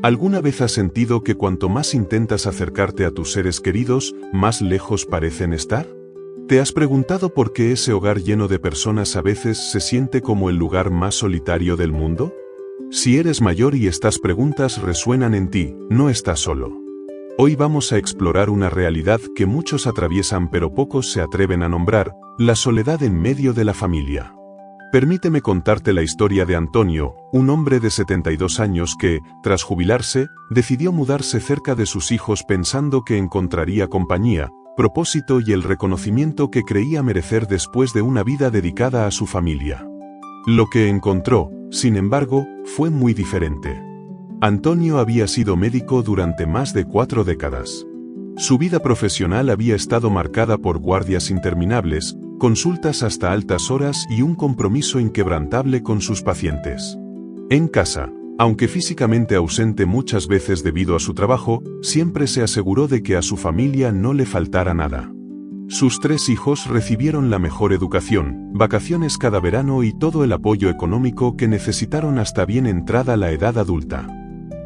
¿Alguna vez has sentido que cuanto más intentas acercarte a tus seres queridos, más lejos parecen estar? ¿Te has preguntado por qué ese hogar lleno de personas a veces se siente como el lugar más solitario del mundo? Si eres mayor y estas preguntas resuenan en ti, no estás solo. Hoy vamos a explorar una realidad que muchos atraviesan pero pocos se atreven a nombrar, la soledad en medio de la familia. Permíteme contarte la historia de Antonio, un hombre de 72 años que, tras jubilarse, decidió mudarse cerca de sus hijos pensando que encontraría compañía, propósito y el reconocimiento que creía merecer después de una vida dedicada a su familia. Lo que encontró, sin embargo, fue muy diferente. Antonio había sido médico durante más de 4 décadas. Su vida profesional había estado marcada por guardias interminables, consultas hasta altas horas y un compromiso inquebrantable con sus pacientes. En casa, aunque físicamente ausente muchas veces debido a su trabajo, siempre se aseguró de que a su familia no le faltara nada. Sus 3 hijos recibieron la mejor educación, vacaciones cada verano y todo el apoyo económico que necesitaron hasta bien entrada la edad adulta.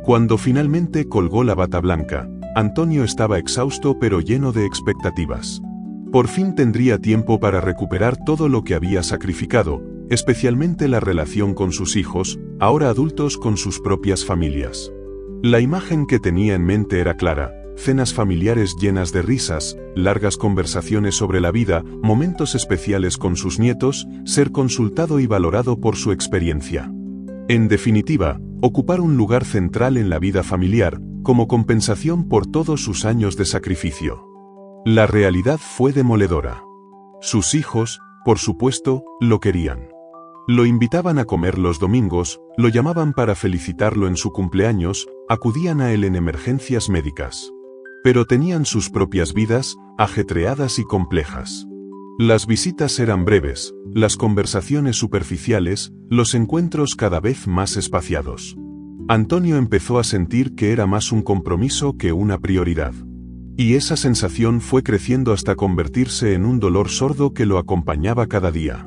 Cuando finalmente colgó la bata blanca, Antonio estaba exhausto pero lleno de expectativas. Por fin tendría tiempo para recuperar todo lo que había sacrificado, especialmente la relación con sus hijos, ahora adultos con sus propias familias. La imagen que tenía en mente era clara: cenas familiares llenas de risas, largas conversaciones sobre la vida, momentos especiales con sus nietos, ser consultado y valorado por su experiencia. En definitiva, ocupar un lugar central en la vida familiar, como compensación por todos sus años de sacrificio. La realidad fue demoledora. Sus hijos, por supuesto, lo querían. Lo invitaban a comer los domingos, lo llamaban para felicitarlo en su cumpleaños, acudían a él en emergencias médicas. Pero tenían sus propias vidas, ajetreadas y complejas. Las visitas eran breves, las conversaciones superficiales, los encuentros cada vez más espaciados. Antonio empezó a sentir que era más un compromiso que una prioridad. Y esa sensación fue creciendo hasta convertirse en un dolor sordo que lo acompañaba cada día.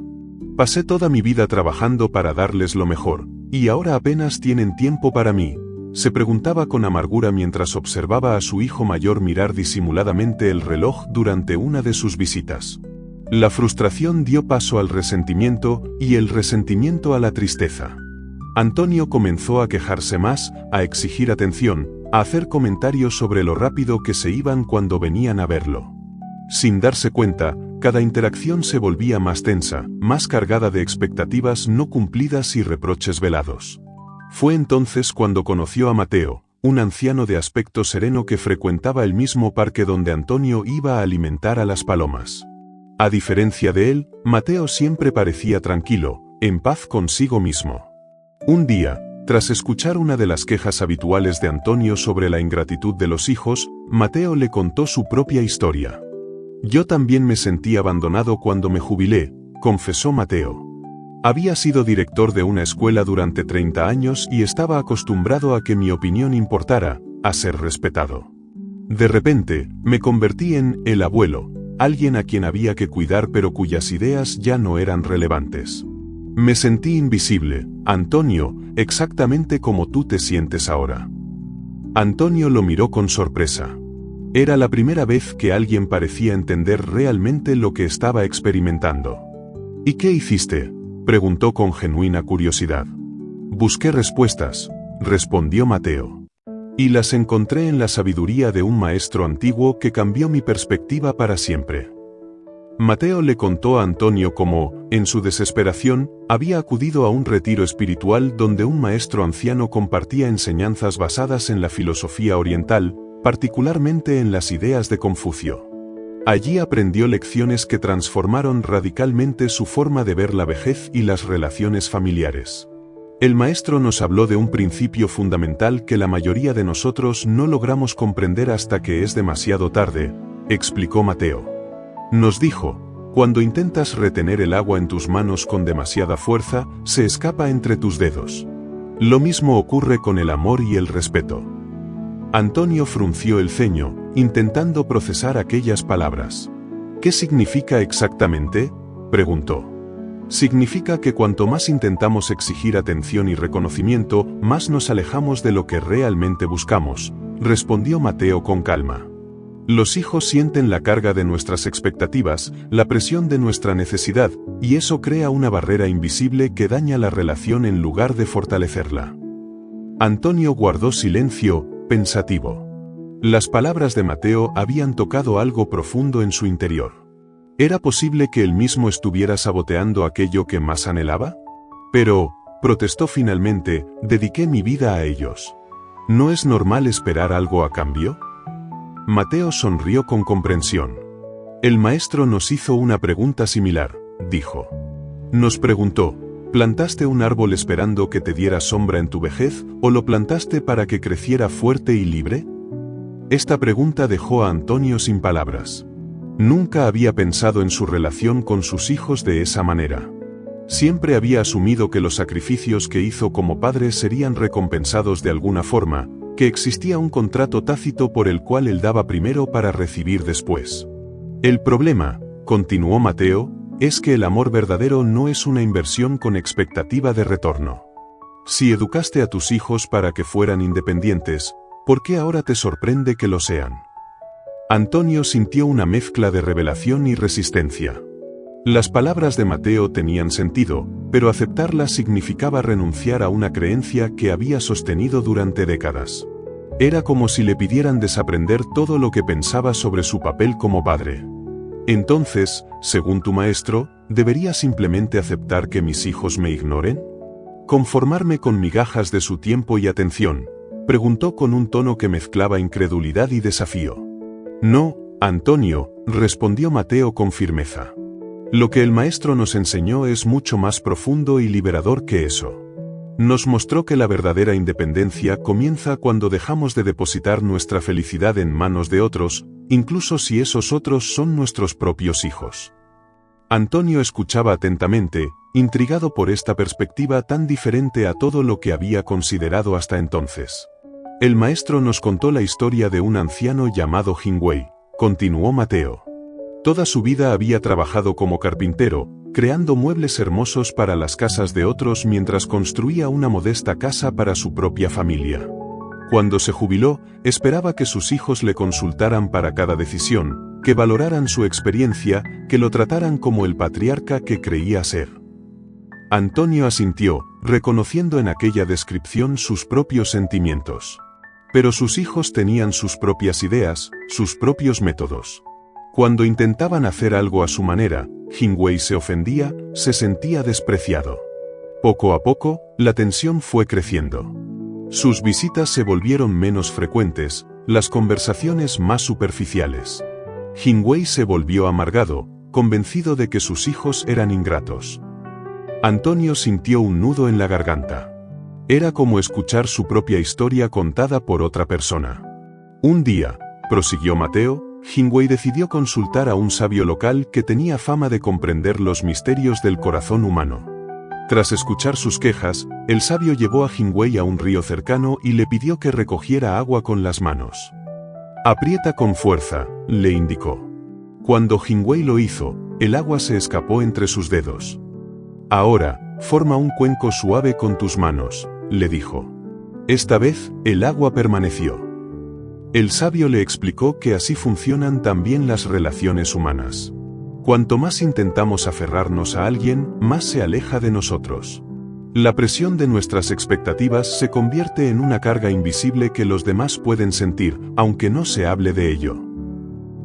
Pasé toda mi vida trabajando para darles lo mejor, y ahora apenas tienen tiempo para mí, se preguntaba con amargura mientras observaba a su hijo mayor mirar disimuladamente el reloj durante una de sus visitas. La frustración dio paso al resentimiento, y el resentimiento a la tristeza. Antonio comenzó a quejarse más, a exigir atención, a hacer comentarios sobre lo rápido que se iban cuando venían a verlo. Sin darse cuenta, cada interacción se volvía más tensa, más cargada de expectativas no cumplidas y reproches velados. Fue entonces cuando conoció a Mateo, un anciano de aspecto sereno que frecuentaba el mismo parque donde Antonio iba a alimentar a las palomas. A diferencia de él, Mateo siempre parecía tranquilo, en paz consigo mismo. Un día, tras escuchar una de las quejas habituales de Antonio sobre la ingratitud de los hijos, Mateo le contó su propia historia. «Yo también me sentí abandonado cuando me jubilé», confesó Mateo. Había sido director de una escuela durante 30 años y estaba acostumbrado a que mi opinión importara, a ser respetado. De repente, me convertí en el abuelo, alguien a quien había que cuidar pero cuyas ideas ya no eran relevantes. Me sentí invisible, Antonio, exactamente como tú te sientes ahora. Antonio lo miró con sorpresa. Era la primera vez que alguien parecía entender realmente lo que estaba experimentando. ¿Y qué hiciste?, preguntó con genuina curiosidad. Busqué respuestas, respondió Mateo. Y las encontré en la sabiduría de un maestro antiguo que cambió mi perspectiva para siempre. Mateo le contó a Antonio cómo, en su desesperación, había acudido a un retiro espiritual donde un maestro anciano compartía enseñanzas basadas en la filosofía oriental, particularmente en las ideas de Confucio. Allí aprendió lecciones que transformaron radicalmente su forma de ver la vejez y las relaciones familiares. El maestro nos habló de un principio fundamental que la mayoría de nosotros no logramos comprender hasta que es demasiado tarde, explicó Mateo. Nos dijo: cuando intentas retener el agua en tus manos con demasiada fuerza, se escapa entre tus dedos. Lo mismo ocurre con el amor y el respeto. Antonio frunció el ceño, intentando procesar aquellas palabras. ¿Qué significa exactamente?, preguntó. Significa que cuanto más intentamos exigir atención y reconocimiento, más nos alejamos de lo que realmente buscamos, respondió Mateo con calma. Los hijos sienten la carga de nuestras expectativas, la presión de nuestra necesidad, y eso crea una barrera invisible que daña la relación en lugar de fortalecerla. Antonio guardó silencio, pensativo. Las palabras de Mateo habían tocado algo profundo en su interior. ¿Era posible que él mismo estuviera saboteando aquello que más anhelaba? Pero, protestó finalmente, dediqué mi vida a ellos. ¿No es normal esperar algo a cambio? Mateo sonrió con comprensión. El maestro nos hizo una pregunta similar, dijo. Nos preguntó, ¿plantaste un árbol esperando que te diera sombra en tu vejez, o lo plantaste para que creciera fuerte y libre? Esta pregunta dejó a Antonio sin palabras. Nunca había pensado en su relación con sus hijos de esa manera. Siempre había asumido que los sacrificios que hizo como padre serían recompensados de alguna forma, que existía un contrato tácito por el cual él daba primero para recibir después. El problema, continuó Mateo, es que el amor verdadero no es una inversión con expectativa de retorno. Si educaste a tus hijos para que fueran independientes, ¿por qué ahora te sorprende que lo sean? Antonio sintió una mezcla de revelación y resistencia. Las palabras de Mateo tenían sentido, pero aceptarlas significaba renunciar a una creencia que había sostenido durante décadas. Era como si le pidieran desaprender todo lo que pensaba sobre su papel como padre. Entonces, según tu maestro, ¿debería simplemente aceptar que mis hijos me ignoren? ¿Conformarme con migajas de su tiempo y atención? Preguntó con un tono que mezclaba incredulidad y desafío. No, Antonio, respondió Mateo con firmeza. Lo que el maestro nos enseñó es mucho más profundo y liberador que eso. Nos mostró que la verdadera independencia comienza cuando dejamos de depositar nuestra felicidad en manos de otros, incluso si esos otros son nuestros propios hijos. Antonio escuchaba atentamente, intrigado por esta perspectiva tan diferente a todo lo que había considerado hasta entonces. El maestro nos contó la historia de un anciano llamado Hingwei, continuó Mateo. Toda su vida había trabajado como carpintero, creando muebles hermosos para las casas de otros mientras construía una modesta casa para su propia familia. Cuando se jubiló, esperaba que sus hijos le consultaran para cada decisión, que valoraran su experiencia, que lo trataran como el patriarca que creía ser. Antonio asintió, reconociendo en aquella descripción sus propios sentimientos. Pero sus hijos tenían sus propias ideas, sus propios métodos. Cuando intentaban hacer algo a su manera, Hingwei se ofendía, se sentía despreciado. Poco a poco, la tensión fue creciendo. Sus visitas se volvieron menos frecuentes, las conversaciones más superficiales. Hingwei se volvió amargado, convencido de que sus hijos eran ingratos. Antonio sintió un nudo en la garganta. Era como escuchar su propia historia contada por otra persona. Un día, prosiguió Mateo, Hingwei decidió consultar a un sabio local que tenía fama de comprender los misterios del corazón humano. Tras escuchar sus quejas, el sabio llevó a Hingwei a un río cercano y le pidió que recogiera agua con las manos. Aprieta con fuerza, le indicó. Cuando Hingwei lo hizo, el agua se escapó entre sus dedos. Ahora, forma un cuenco suave con tus manos, le dijo. Esta vez, el agua permaneció. El sabio le explicó que así funcionan también las relaciones humanas. Cuanto más intentamos aferrarnos a alguien, más se aleja de nosotros. La presión de nuestras expectativas se convierte en una carga invisible que los demás pueden sentir, aunque no se hable de ello.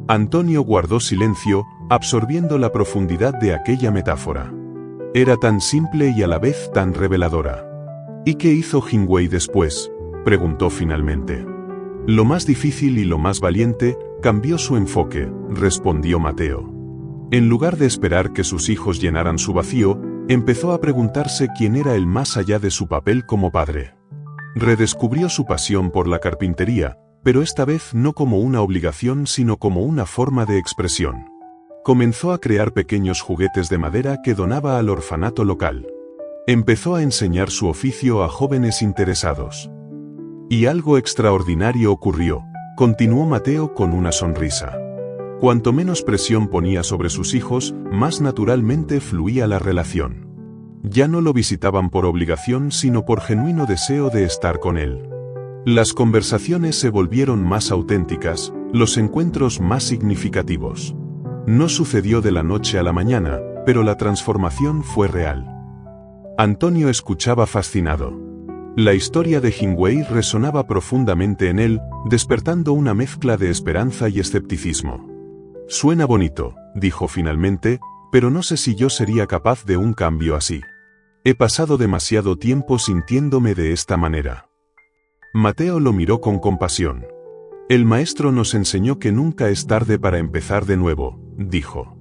Antonio guardó silencio, absorbiendo la profundidad de aquella metáfora. Era tan simple y a la vez tan reveladora. ¿Y qué hizo Hingwei después?, preguntó finalmente. Lo más difícil y lo más valiente, cambió su enfoque, respondió Mateo. En lugar de esperar que sus hijos llenaran su vacío, empezó a preguntarse quién era el más allá de su papel como padre. Redescubrió su pasión por la carpintería, pero esta vez no como una obligación sino como una forma de expresión. Comenzó a crear pequeños juguetes de madera que donaba al orfanato local. Empezó a enseñar su oficio a jóvenes interesados. Y algo extraordinario ocurrió, continuó Mateo con una sonrisa. Cuanto menos presión ponía sobre sus hijos, más naturalmente fluía la relación. Ya no lo visitaban por obligación sino por genuino deseo de estar con él. Las conversaciones se volvieron más auténticas, los encuentros más significativos. No sucedió de la noche a la mañana, pero la transformación fue real. Antonio escuchaba fascinado. La historia de Hingwei resonaba profundamente en él, despertando una mezcla de esperanza y escepticismo. «Suena bonito», dijo finalmente, «pero no sé si yo sería capaz de un cambio así. He pasado demasiado tiempo sintiéndome de esta manera». Mateo lo miró con compasión. «El maestro nos enseñó que nunca es tarde para empezar de nuevo», dijo.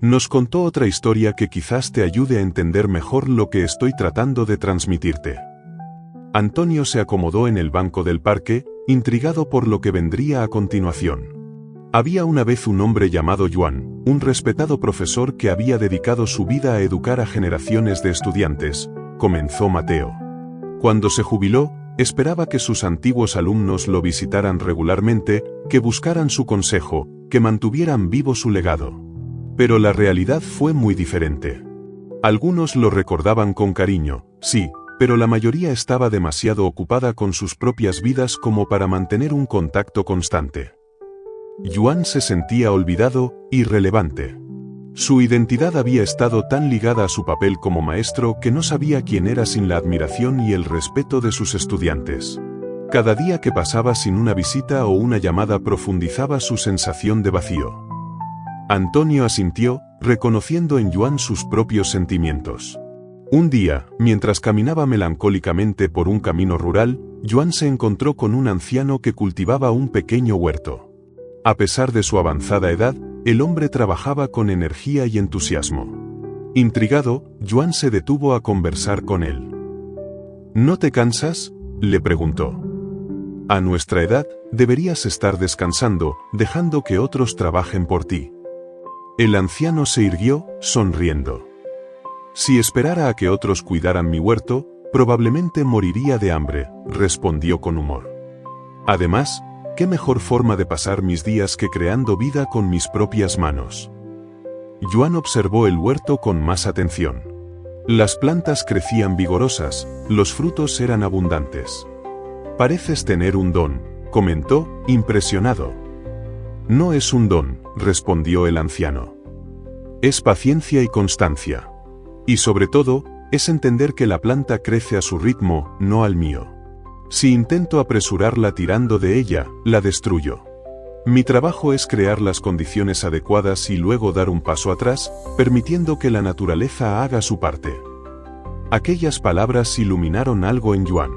«Nos contó otra historia que quizás te ayude a entender mejor lo que estoy tratando de transmitirte». Antonio se acomodó en el banco del parque, intrigado por lo que vendría a continuación. Había una vez un hombre llamado Yuan, un respetado profesor que había dedicado su vida a educar a generaciones de estudiantes, comenzó Mateo. Cuando se jubiló, esperaba que sus antiguos alumnos lo visitaran regularmente, que buscaran su consejo, que mantuvieran vivo su legado. Pero la realidad fue muy diferente. Algunos lo recordaban con cariño, sí, pero la mayoría estaba demasiado ocupada con sus propias vidas como para mantener un contacto constante. Yuan se sentía olvidado, irrelevante. Su identidad había estado tan ligada a su papel como maestro que no sabía quién era sin la admiración y el respeto de sus estudiantes. Cada día que pasaba sin una visita o una llamada profundizaba su sensación de vacío. Antonio asintió, reconociendo en Yuan sus propios sentimientos. Un día, mientras caminaba melancólicamente por un camino rural, Yuan se encontró con un anciano que cultivaba un pequeño huerto. A pesar de su avanzada edad, el hombre trabajaba con energía y entusiasmo. Intrigado, Yuan se detuvo a conversar con él. ¿No te cansas?, le preguntó. A nuestra edad, deberías estar descansando, dejando que otros trabajen por ti. El anciano se irguió, sonriendo. Si esperara a que otros cuidaran mi huerto, probablemente moriría de hambre, respondió con humor. Además, ¿qué mejor forma de pasar mis días que creando vida con mis propias manos? Yuan observó el huerto con más atención. Las plantas crecían vigorosas, los frutos eran abundantes. Pareces tener un don, comentó, impresionado. No es un don, respondió el anciano. Es paciencia y constancia. Y sobre todo, es entender que la planta crece a su ritmo, no al mío. Si intento apresurarla tirando de ella, la destruyo. Mi trabajo es crear las condiciones adecuadas y luego dar un paso atrás, permitiendo que la naturaleza haga su parte. Aquellas palabras iluminaron algo en Yuan.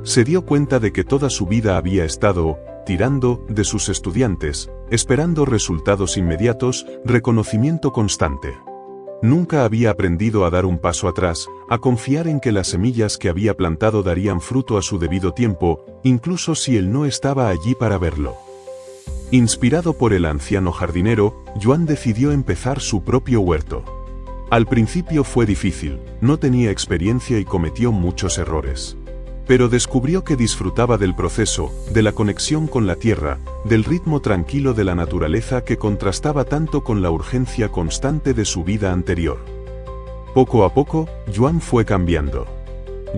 Se dio cuenta de que toda su vida había estado tirando de sus estudiantes, esperando resultados inmediatos, reconocimiento constante. Nunca había aprendido a dar un paso atrás, a confiar en que las semillas que había plantado darían fruto a su debido tiempo, incluso si él no estaba allí para verlo. Inspirado por el anciano jardinero, Yuan decidió empezar su propio huerto. Al principio fue difícil, no tenía experiencia y cometió muchos errores. Pero descubrió que disfrutaba del proceso, de la conexión con la tierra, del ritmo tranquilo de la naturaleza que contrastaba tanto con la urgencia constante de su vida anterior. Poco a poco, Yuan fue cambiando.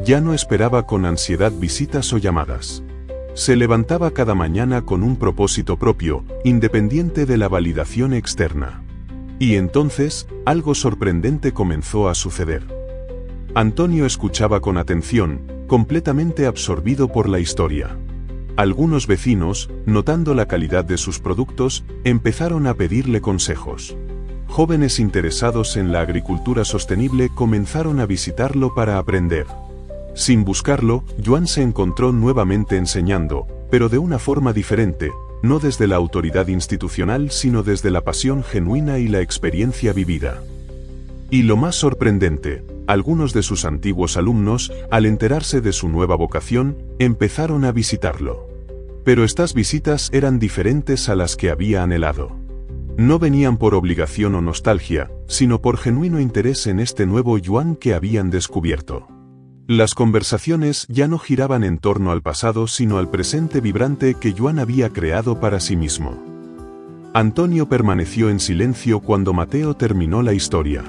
Ya no esperaba con ansiedad visitas o llamadas. Se levantaba cada mañana con un propósito propio, independiente de la validación externa. Y entonces, algo sorprendente comenzó a suceder. Antonio escuchaba con atención, completamente absorbido por la historia. Algunos vecinos, notando la calidad de sus productos, empezaron a pedirle consejos. Jóvenes interesados en la agricultura sostenible comenzaron a visitarlo para aprender. Sin buscarlo, Yuan se encontró nuevamente enseñando, pero de una forma diferente, no desde la autoridad institucional sino desde la pasión genuina y la experiencia vivida. Y lo más sorprendente, algunos de sus antiguos alumnos, al enterarse de su nueva vocación, empezaron a visitarlo. Pero estas visitas eran diferentes a las que había anhelado. No venían por obligación o nostalgia, sino por genuino interés en este nuevo Yuan que habían descubierto. Las conversaciones ya no giraban en torno al pasado sino al presente vibrante que Yuan había creado para sí mismo. Antonio permaneció en silencio cuando Mateo terminó la historia.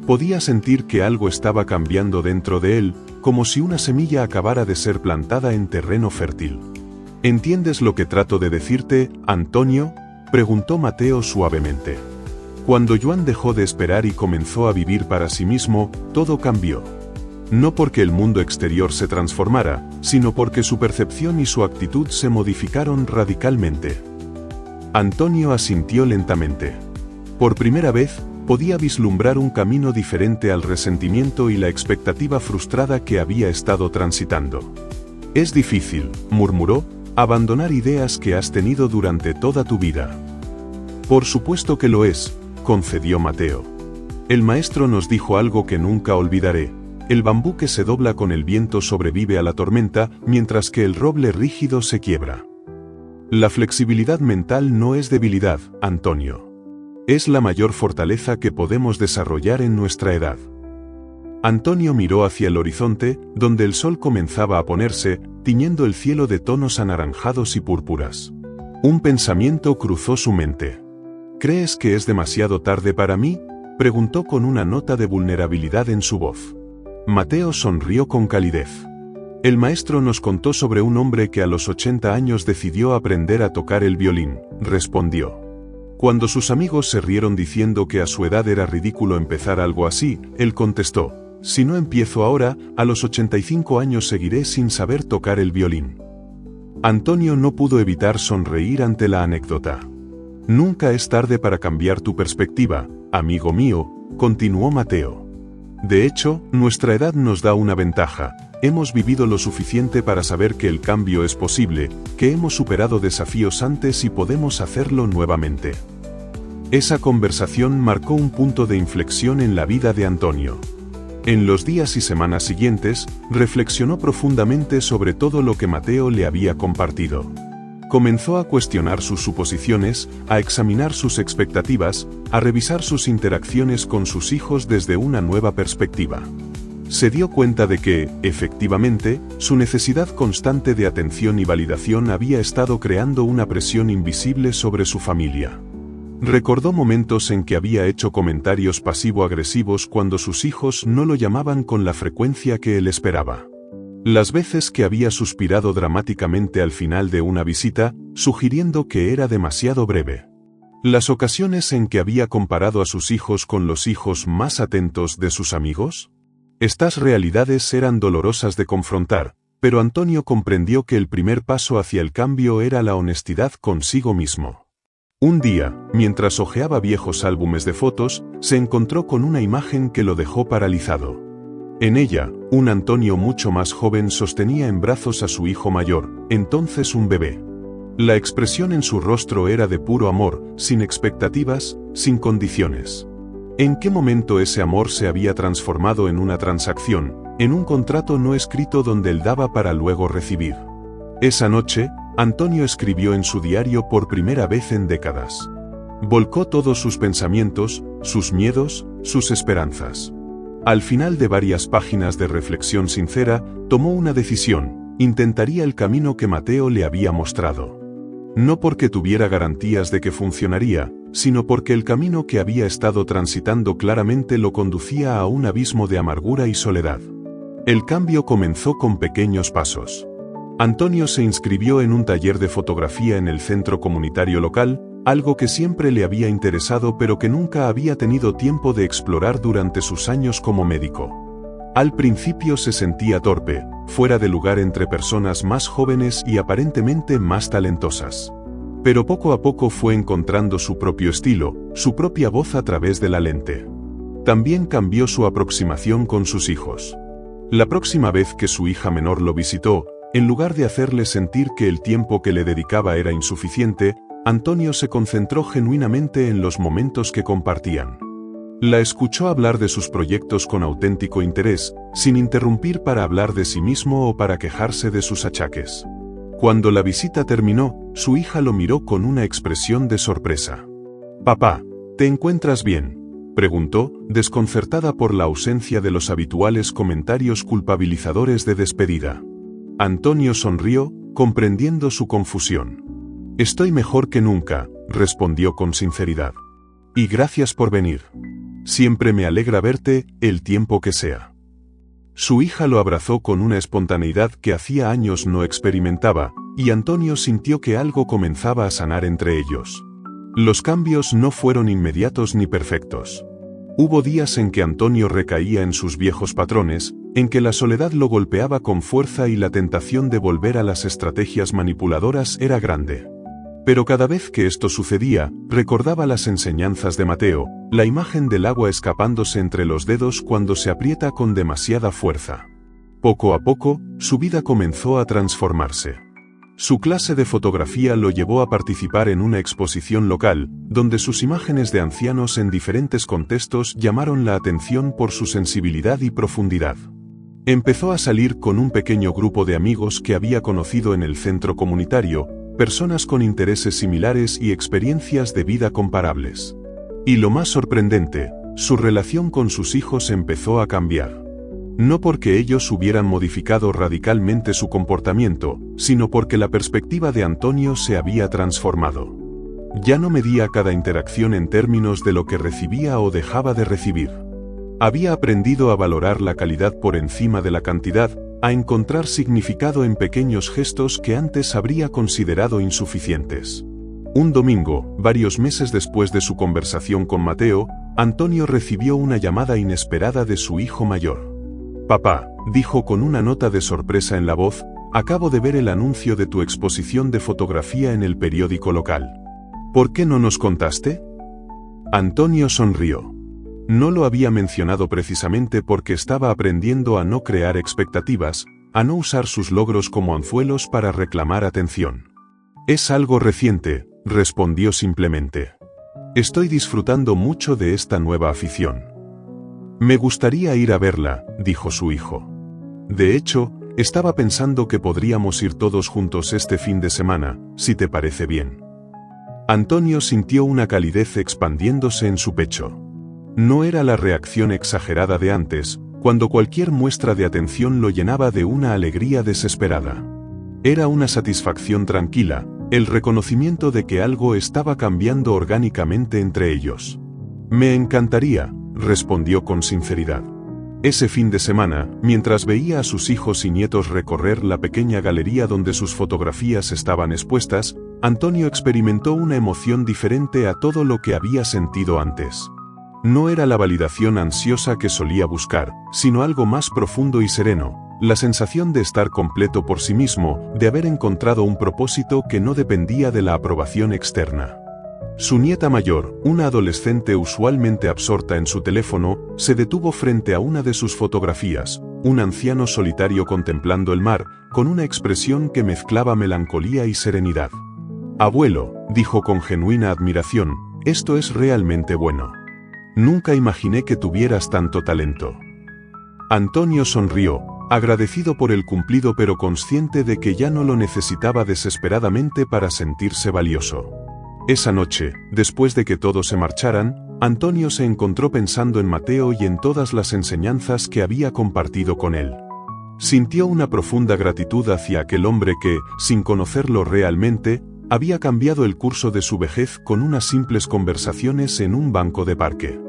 Podía sentir que algo estaba cambiando dentro de él, como si una semilla acabara de ser plantada en terreno fértil. ¿Entiendes lo que trato de decirte, Antonio?, preguntó Mateo suavemente. Cuando Joan dejó de esperar y comenzó a vivir para sí mismo, todo cambió. No porque el mundo exterior se transformara, sino porque su percepción y su actitud se modificaron radicalmente. Antonio asintió lentamente. Por primera vez, podía vislumbrar un camino diferente al resentimiento y la expectativa frustrada que había estado transitando. Es difícil, murmuró, abandonar ideas que has tenido durante toda tu vida. Por supuesto que lo es, concedió Mateo. El maestro nos dijo algo que nunca olvidaré: el bambú que se dobla con el viento sobrevive a la tormenta, mientras que el roble rígido se quiebra. La flexibilidad mental no es debilidad, Antonio. Es la mayor fortaleza que podemos desarrollar en nuestra edad. Antonio miró hacia el horizonte, donde el sol comenzaba a ponerse, tiñendo el cielo de tonos anaranjados y púrpuras. Un pensamiento cruzó su mente. ¿Crees que es demasiado tarde para mí?, preguntó con una nota de vulnerabilidad en su voz. Mateo sonrió con calidez. El maestro nos contó sobre un hombre que a los 80 años decidió aprender a tocar el violín, respondió. Cuando sus amigos se rieron diciendo que a su edad era ridículo empezar algo así, él contestó: si no empiezo ahora, a los 85 años seguiré sin saber tocar el violín. Antonio no pudo evitar sonreír ante la anécdota. Nunca es tarde para cambiar tu perspectiva, amigo mío, continuó Mateo. De hecho, nuestra edad nos da una ventaja: hemos vivido lo suficiente para saber que el cambio es posible, que hemos superado desafíos antes y podemos hacerlo nuevamente. Esa conversación marcó un punto de inflexión en la vida de Antonio. En los días y semanas siguientes, reflexionó profundamente sobre todo lo que Mateo le había compartido. Comenzó a cuestionar sus suposiciones, a examinar sus expectativas, a revisar sus interacciones con sus hijos desde una nueva perspectiva. Se dio cuenta de que, efectivamente, su necesidad constante de atención y validación había estado creando una presión invisible sobre su familia. Recordó momentos en que había hecho comentarios pasivo-agresivos cuando sus hijos no lo llamaban con la frecuencia que él esperaba. Las veces que había suspirado dramáticamente al final de una visita, sugiriendo que era demasiado breve. Las ocasiones en que había comparado a sus hijos con los hijos más atentos de sus amigos. Estas realidades eran dolorosas de confrontar, pero Antonio comprendió que el primer paso hacia el cambio era la honestidad consigo mismo. Un día, mientras hojeaba viejos álbumes de fotos, se encontró con una imagen que lo dejó paralizado. En ella, un Antonio mucho más joven sostenía en brazos a su hijo mayor, entonces un bebé. La expresión en su rostro era de puro amor, sin expectativas, sin condiciones. ¿En qué momento ese amor se había transformado en una transacción, en un contrato no escrito donde él daba para luego recibir? Esa noche, Antonio escribió en su diario por primera vez en décadas. Volcó todos sus pensamientos, sus miedos, sus esperanzas. Al final de varias páginas de reflexión sincera, tomó una decisión: intentaría el camino que Mateo le había mostrado. No porque tuviera garantías de que funcionaría, sino porque el camino que había estado transitando claramente lo conducía a un abismo de amargura y soledad. El cambio comenzó con pequeños pasos. Antonio se inscribió en un taller de fotografía en el centro comunitario local, algo que siempre le había interesado pero que nunca había tenido tiempo de explorar durante sus años como médico. Al principio se sentía torpe, fuera de lugar entre personas más jóvenes y aparentemente más talentosas. Pero poco a poco fue encontrando su propio estilo, su propia voz a través de la lente. También cambió su aproximación con sus hijos. La próxima vez que su hija menor lo visitó, en lugar de hacerle sentir que el tiempo que le dedicaba era insuficiente, Antonio se concentró genuinamente en los momentos que compartían. La escuchó hablar de sus proyectos con auténtico interés, sin interrumpir para hablar de sí mismo o para quejarse de sus achaques. Cuando la visita terminó, su hija lo miró con una expresión de sorpresa. «Papá, ¿te encuentras bien?», preguntó, desconcertada por la ausencia de los habituales comentarios culpabilizadores de despedida. Antonio sonrió, comprendiendo su confusión. «Estoy mejor que nunca», respondió con sinceridad. Y gracias por venir. Siempre me alegra verte, el tiempo que sea. Su hija lo abrazó con una espontaneidad que hacía años no experimentaba, y Antonio sintió que algo comenzaba a sanar entre ellos. Los cambios no fueron inmediatos ni perfectos. Hubo días en que Antonio recaía en sus viejos patrones, en que la soledad lo golpeaba con fuerza y la tentación de volver a las estrategias manipuladoras era grande. Pero cada vez que esto sucedía, recordaba las enseñanzas de Mateo, la imagen del agua escapándose entre los dedos cuando se aprieta con demasiada fuerza. Poco a poco, su vida comenzó a transformarse. Su clase de fotografía lo llevó a participar en una exposición local, donde sus imágenes de ancianos en diferentes contextos llamaron la atención por su sensibilidad y profundidad. Empezó a salir con un pequeño grupo de amigos que había conocido en el centro comunitario, personas con intereses similares y experiencias de vida comparables. Y lo más sorprendente, su relación con sus hijos empezó a cambiar. No porque ellos hubieran modificado radicalmente su comportamiento, sino porque la perspectiva de Antonio se había transformado. Ya no medía cada interacción en términos de lo que recibía o dejaba de recibir. Había aprendido a valorar la calidad por encima de la cantidad, a encontrar significado en pequeños gestos que antes habría considerado insuficientes. Un domingo, varios meses después de su conversación con Mateo, Antonio recibió una llamada inesperada de su hijo mayor. «Papá», dijo con una nota de sorpresa en la voz, «acabo de ver el anuncio de tu exposición de fotografía en el periódico local. ¿Por qué no nos contaste?» Antonio sonrió. No lo había mencionado precisamente porque estaba aprendiendo a no crear expectativas, a no usar sus logros como anzuelos para reclamar atención. «Es algo reciente», respondió simplemente. «Estoy disfrutando mucho de esta nueva afición». «Me gustaría ir a verla», dijo su hijo. «De hecho, estaba pensando que podríamos ir todos juntos este fin de semana, si te parece bien». Antonio sintió una calidez expandiéndose en su pecho. No era la reacción exagerada de antes, cuando cualquier muestra de atención lo llenaba de una alegría desesperada. Era una satisfacción tranquila, el reconocimiento de que algo estaba cambiando orgánicamente entre ellos. «Me encantaría», respondió con sinceridad. Ese fin de semana, mientras veía a sus hijos y nietos recorrer la pequeña galería donde sus fotografías estaban expuestas, Antonio experimentó una emoción diferente a todo lo que había sentido antes. No era la validación ansiosa que solía buscar, sino algo más profundo y sereno, la sensación de estar completo por sí mismo, de haber encontrado un propósito que no dependía de la aprobación externa. Su nieta mayor, una adolescente usualmente absorta en su teléfono, se detuvo frente a una de sus fotografías, un anciano solitario contemplando el mar, con una expresión que mezclaba melancolía y serenidad. «Abuelo», dijo con genuina admiración, «esto es realmente bueno. Nunca imaginé que tuvieras tanto talento». Antonio sonrió, agradecido por el cumplido pero consciente de que ya no lo necesitaba desesperadamente para sentirse valioso. Esa noche, después de que todos se marcharan, Antonio se encontró pensando en Mateo y en todas las enseñanzas que había compartido con él. Sintió una profunda gratitud hacia aquel hombre que, sin conocerlo realmente, había cambiado el curso de su vejez con unas simples conversaciones en un banco de parque.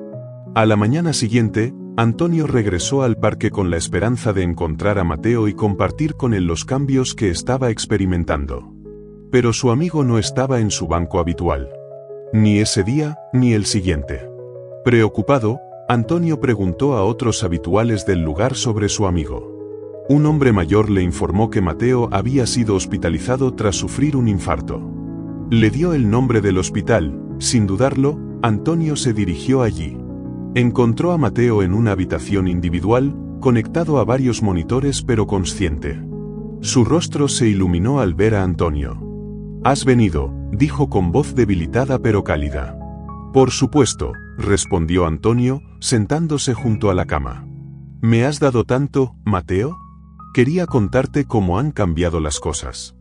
A la mañana siguiente, Antonio regresó al parque con la esperanza de encontrar a Mateo y compartir con él los cambios que estaba experimentando. Pero su amigo no estaba en su banco habitual. Ni ese día, ni el siguiente. Preocupado, Antonio preguntó a otros habituales del lugar sobre su amigo. Un hombre mayor le informó que Mateo había sido hospitalizado tras sufrir un infarto. Le dio el nombre del hospital. Sin dudarlo, Antonio se dirigió allí. Encontró a Mateo en una habitación individual, conectado a varios monitores pero consciente. Su rostro se iluminó al ver a Antonio. «Has venido», dijo con voz debilitada pero cálida. «Por supuesto», respondió Antonio, sentándose junto a la cama. «¿Me has dado tanto, Mateo? Quería contarte cómo han cambiado las cosas».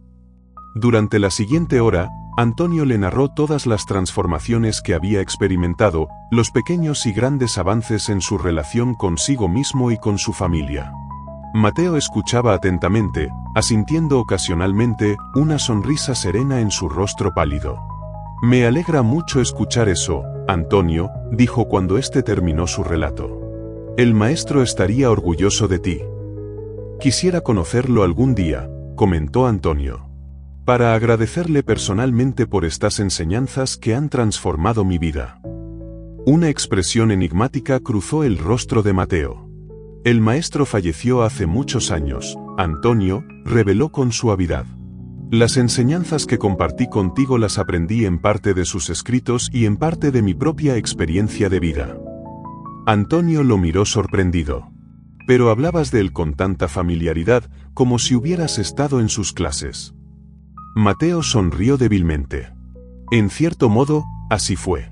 Durante la siguiente hora, Antonio le narró todas las transformaciones que había experimentado, los pequeños y grandes avances en su relación consigo mismo y con su familia. Mateo escuchaba atentamente, asintiendo ocasionalmente, una sonrisa serena en su rostro pálido. Me alegra mucho escuchar eso, Antonio, dijo cuando éste terminó su relato. El maestro estaría orgulloso de ti. Quisiera conocerlo algún día, comentó Antonio. Para agradecerle personalmente por estas enseñanzas que han transformado mi vida. Una expresión enigmática cruzó el rostro de Mateo. El maestro falleció hace muchos años, Antonio, reveló con suavidad. Las enseñanzas que compartí contigo las aprendí en parte de sus escritos y en parte de mi propia experiencia de vida. Antonio lo miró sorprendido. Pero hablabas de él con tanta familiaridad, como si hubieras estado en sus clases. Mateo sonrió débilmente. En cierto modo, así fue.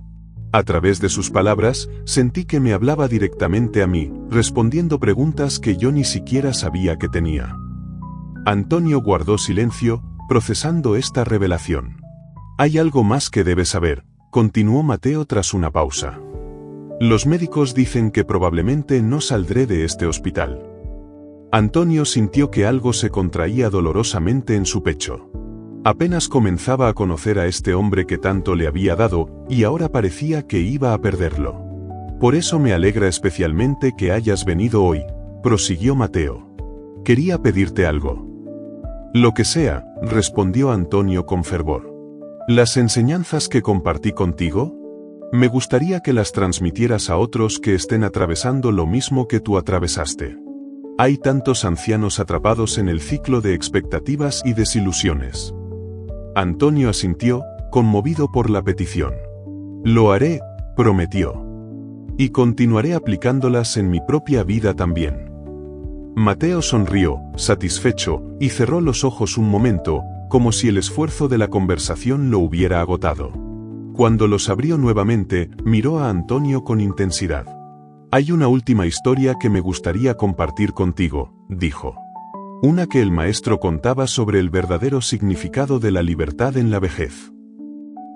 A través de sus palabras, sentí que me hablaba directamente a mí, respondiendo preguntas que yo ni siquiera sabía que tenía. Antonio guardó silencio, procesando esta revelación. Hay algo más que debes saber, continuó Mateo tras una pausa. Los médicos dicen que probablemente no saldré de este hospital. Antonio sintió que algo se contraía dolorosamente en su pecho. Apenas comenzaba a conocer a este hombre que tanto le había dado, y ahora parecía que iba a perderlo. Por eso me alegra especialmente que hayas venido hoy, prosiguió Mateo. Quería pedirte algo. Lo que sea, respondió Antonio con fervor. ¿Las enseñanzas que compartí contigo? Me gustaría que las transmitieras a otros que estén atravesando lo mismo que tú atravesaste. Hay tantos ancianos atrapados en el ciclo de expectativas y desilusiones. Antonio asintió, conmovido por la petición. Lo haré, prometió. Y continuaré aplicándolas en mi propia vida también. Mateo sonrió, satisfecho, y cerró los ojos un momento, como si el esfuerzo de la conversación lo hubiera agotado. Cuando los abrió nuevamente, miró a Antonio con intensidad. Hay una última historia que me gustaría compartir contigo, dijo. Una que el maestro contaba sobre el verdadero significado de la libertad en la vejez.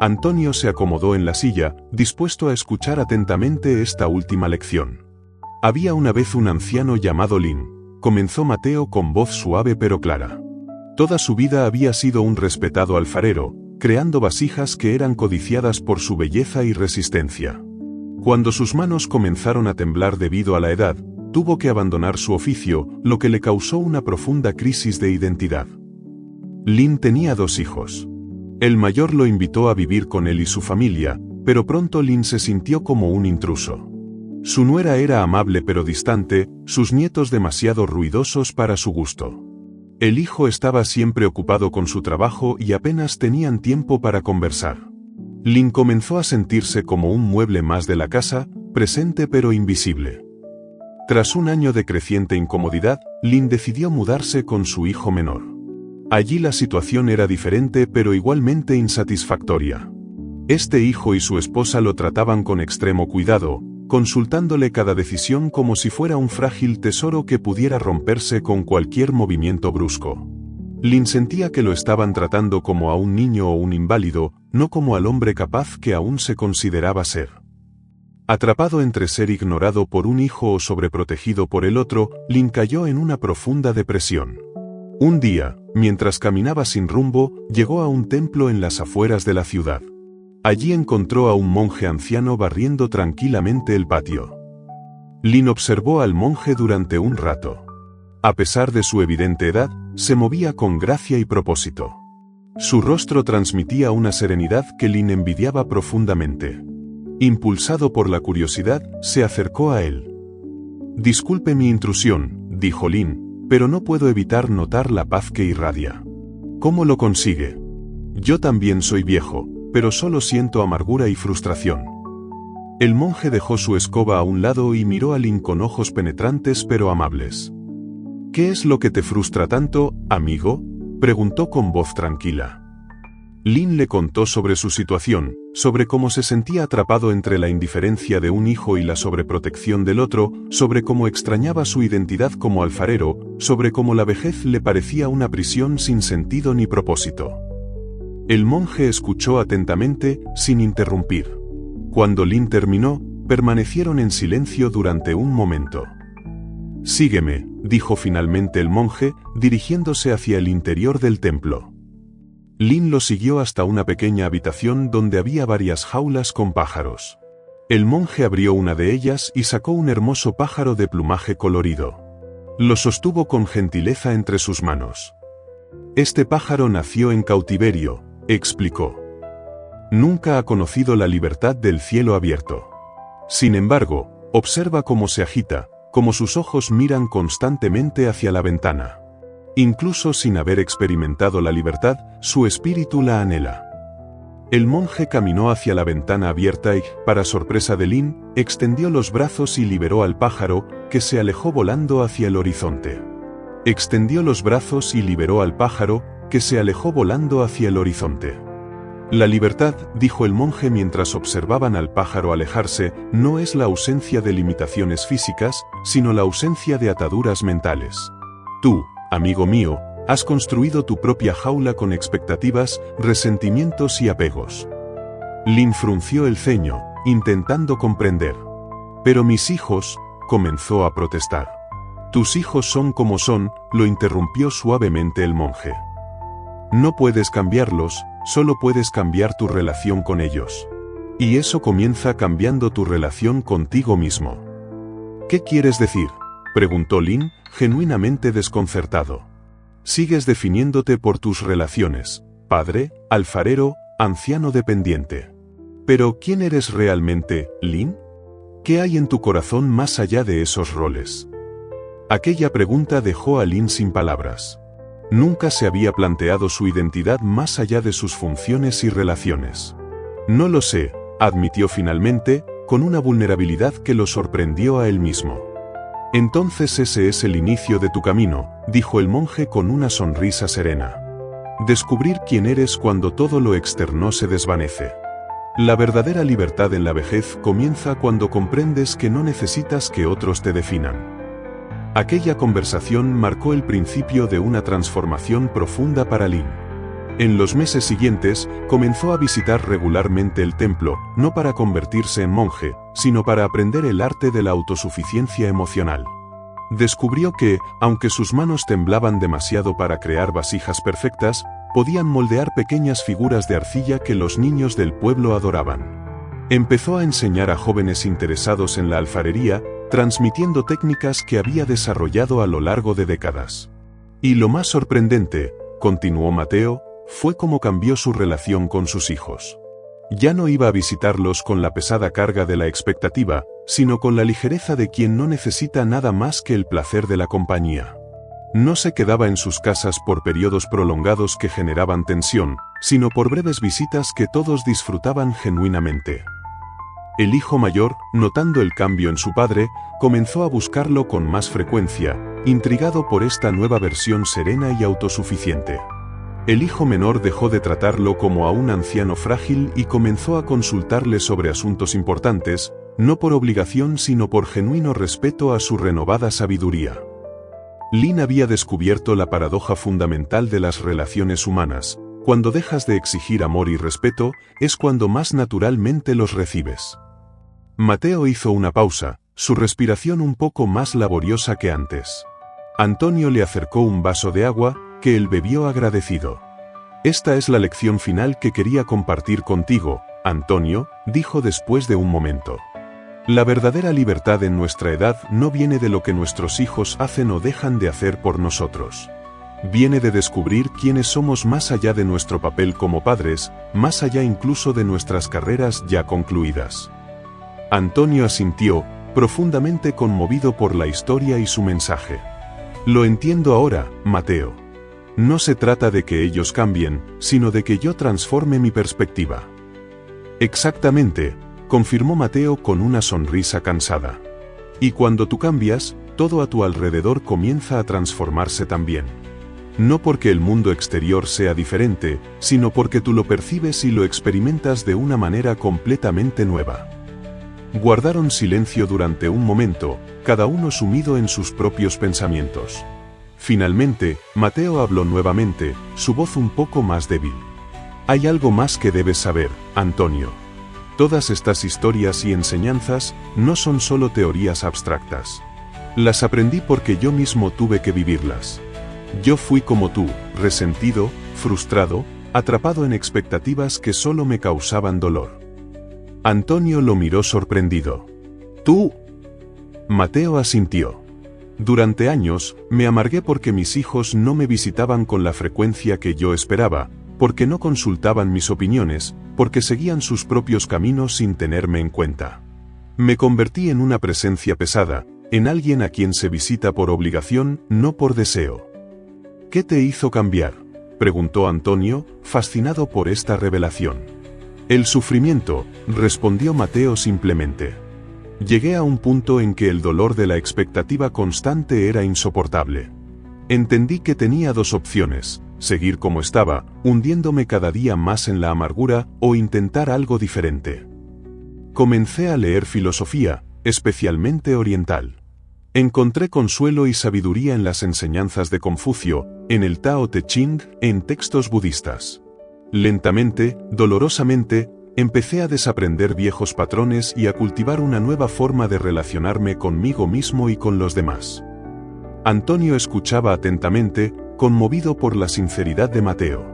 Antonio se acomodó en la silla, dispuesto a escuchar atentamente esta última lección. Había una vez un anciano llamado Lin, comenzó Mateo con voz suave pero clara. Toda su vida había sido un respetado alfarero, creando vasijas que eran codiciadas por su belleza y resistencia. Cuando sus manos comenzaron a temblar debido a la edad, tuvo que abandonar su oficio, lo que le causó una profunda crisis de identidad. Lin tenía 2 hijos. El mayor lo invitó a vivir con él y su familia, pero pronto Lin se sintió como un intruso. Su nuera era amable pero distante, sus nietos demasiado ruidosos para su gusto. El hijo estaba siempre ocupado con su trabajo y apenas tenían tiempo para conversar. Lin comenzó a sentirse como un mueble más de la casa, presente pero invisible. Tras un año de creciente incomodidad, Lin decidió mudarse con su hijo menor. Allí la situación era diferente pero igualmente insatisfactoria. Este hijo y su esposa lo trataban con extremo cuidado, consultándole cada decisión como si fuera un frágil tesoro que pudiera romperse con cualquier movimiento brusco. Lin sentía que lo estaban tratando como a un niño o un inválido, no como al hombre capaz que aún se consideraba ser. Atrapado entre ser ignorado por un hijo o sobreprotegido por el otro, Lin cayó en una profunda depresión. Un día, mientras caminaba sin rumbo, llegó a un templo en las afueras de la ciudad. Allí encontró a un monje anciano barriendo tranquilamente el patio. Lin observó al monje durante un rato. A pesar de su evidente edad, se movía con gracia y propósito. Su rostro transmitía una serenidad que Lin envidiaba profundamente. Impulsado por la curiosidad, se acercó a él. «Disculpe mi intrusión», dijo Lin, «pero no puedo evitar notar la paz que irradia». «¿Cómo lo consigue?» «Yo también soy viejo, pero solo siento amargura y frustración». El monje dejó su escoba a un lado y miró a Lin con ojos penetrantes pero amables. «¿Qué es lo que te frustra tanto, amigo?», preguntó con voz tranquila. Lin le contó sobre su situación, sobre cómo se sentía atrapado entre la indiferencia de un hijo y la sobreprotección del otro, sobre cómo extrañaba su identidad como alfarero, sobre cómo la vejez le parecía una prisión sin sentido ni propósito. El monje escuchó atentamente, sin interrumpir. Cuando Lin terminó, permanecieron en silencio durante un momento. «Sígueme», dijo finalmente el monje, dirigiéndose hacia el interior del templo. Lin lo siguió hasta una pequeña habitación donde había varias jaulas con pájaros. El monje abrió una de ellas y sacó un hermoso pájaro de plumaje colorido. Lo sostuvo con gentileza entre sus manos. Este pájaro nació en cautiverio, explicó. Nunca ha conocido la libertad del cielo abierto. Sin embargo, observa cómo se agita, cómo sus ojos miran constantemente hacia la ventana. Incluso sin haber experimentado la libertad, su espíritu la anhela. El monje caminó hacia la ventana abierta y, para sorpresa de Lin, extendió los brazos y liberó al pájaro, que se alejó volando hacia el horizonte. Extendió los brazos y liberó al pájaro, que se alejó volando hacia el horizonte. La libertad, dijo el monje mientras observaban al pájaro alejarse, no es la ausencia de limitaciones físicas, sino la ausencia de ataduras mentales. Tú, amigo mío, has construido tu propia jaula con expectativas, resentimientos y apegos. Lin frunció el ceño, intentando comprender. Pero mis hijos, comenzó a protestar. Tus hijos son como son, lo interrumpió suavemente el monje. No puedes cambiarlos, solo puedes cambiar tu relación con ellos. Y eso comienza cambiando tu relación contigo mismo. ¿Qué quieres decir?, preguntó Lin, genuinamente desconcertado. Sigues definiéndote por tus relaciones, padre, alfarero, anciano dependiente. Pero ¿quién eres realmente, Lin? ¿Qué hay en tu corazón más allá de esos roles? Aquella pregunta dejó a Lin sin palabras. Nunca se había planteado su identidad más allá de sus funciones y relaciones. No lo sé, admitió finalmente, con una vulnerabilidad que lo sorprendió a él mismo. Entonces ese es el inicio de tu camino, dijo el monje con una sonrisa serena. Descubrir quién eres cuando todo lo externo se desvanece. La verdadera libertad en la vejez comienza cuando comprendes que no necesitas que otros te definan. Aquella conversación marcó el principio de una transformación profunda para Lin. En los meses siguientes, comenzó a visitar regularmente el templo, no para convertirse en monje, sino para aprender el arte de la autosuficiencia emocional. Descubrió que, aunque sus manos temblaban demasiado para crear vasijas perfectas, podían moldear pequeñas figuras de arcilla que los niños del pueblo adoraban. Empezó a enseñar a jóvenes interesados en la alfarería, transmitiendo técnicas que había desarrollado a lo largo de décadas. Y lo más sorprendente, continuó Mateo, fue cómo cambió su relación con sus hijos. Ya no iba a visitarlos con la pesada carga de la expectativa, sino con la ligereza de quien no necesita nada más que el placer de la compañía. No se quedaba en sus casas por periodos prolongados que generaban tensión, sino por breves visitas que todos disfrutaban genuinamente. El hijo mayor, notando el cambio en su padre, comenzó a buscarlo con más frecuencia, intrigado por esta nueva versión serena y autosuficiente. El hijo menor dejó de tratarlo como a un anciano frágil y comenzó a consultarle sobre asuntos importantes, no por obligación sino por genuino respeto a su renovada sabiduría. Lin había descubierto la paradoja fundamental de las relaciones humanas. Cuando dejas de exigir amor y respeto, es cuando más naturalmente los recibes. Mateo hizo una pausa, su respiración un poco más laboriosa que antes. Antonio le acercó un vaso de agua, que él bebió agradecido. Esta es la lección final que quería compartir contigo, Antonio, dijo después de un momento. La verdadera libertad en nuestra edad no viene de lo que nuestros hijos hacen o dejan de hacer por nosotros. Viene de descubrir quiénes somos más allá de nuestro papel como padres, más allá incluso de nuestras carreras ya concluidas. Antonio asintió, profundamente conmovido por la historia y su mensaje. Lo entiendo ahora, Mateo. No se trata de que ellos cambien, sino de que yo transforme mi perspectiva. Exactamente, confirmó Mateo con una sonrisa cansada. Y cuando tú cambias, todo a tu alrededor comienza a transformarse también. No porque el mundo exterior sea diferente, sino porque tú lo percibes y lo experimentas de una manera completamente nueva. Guardaron silencio durante un momento, cada uno sumido en sus propios pensamientos. Finalmente, Mateo habló nuevamente, su voz un poco más débil. Hay algo más que debes saber, Antonio. Todas estas historias y enseñanzas no son solo teorías abstractas. Las aprendí porque yo mismo tuve que vivirlas. Yo fui como tú, resentido, frustrado, atrapado en expectativas que solo me causaban dolor. Antonio lo miró sorprendido. ¿Tú? Mateo asintió. Durante años, me amargué porque mis hijos no me visitaban con la frecuencia que yo esperaba, porque no consultaban mis opiniones, porque seguían sus propios caminos sin tenerme en cuenta. Me convertí en una presencia pesada, en alguien a quien se visita por obligación, no por deseo. ¿Qué te hizo cambiar?, preguntó Antonio, fascinado por esta revelación. El sufrimiento, respondió Mateo simplemente. Llegué a un punto en que el dolor de la expectativa constante era insoportable. Entendí que tenía dos opciones: seguir como estaba, hundiéndome cada día más en la amargura, o intentar algo diferente. Comencé a leer filosofía, especialmente oriental. Encontré consuelo y sabiduría en las enseñanzas de Confucio, en el Tao Te Ching, en textos budistas. Lentamente, dolorosamente, empecé a desaprender viejos patrones y a cultivar una nueva forma de relacionarme conmigo mismo y con los demás. Antonio escuchaba atentamente, conmovido por la sinceridad de Mateo.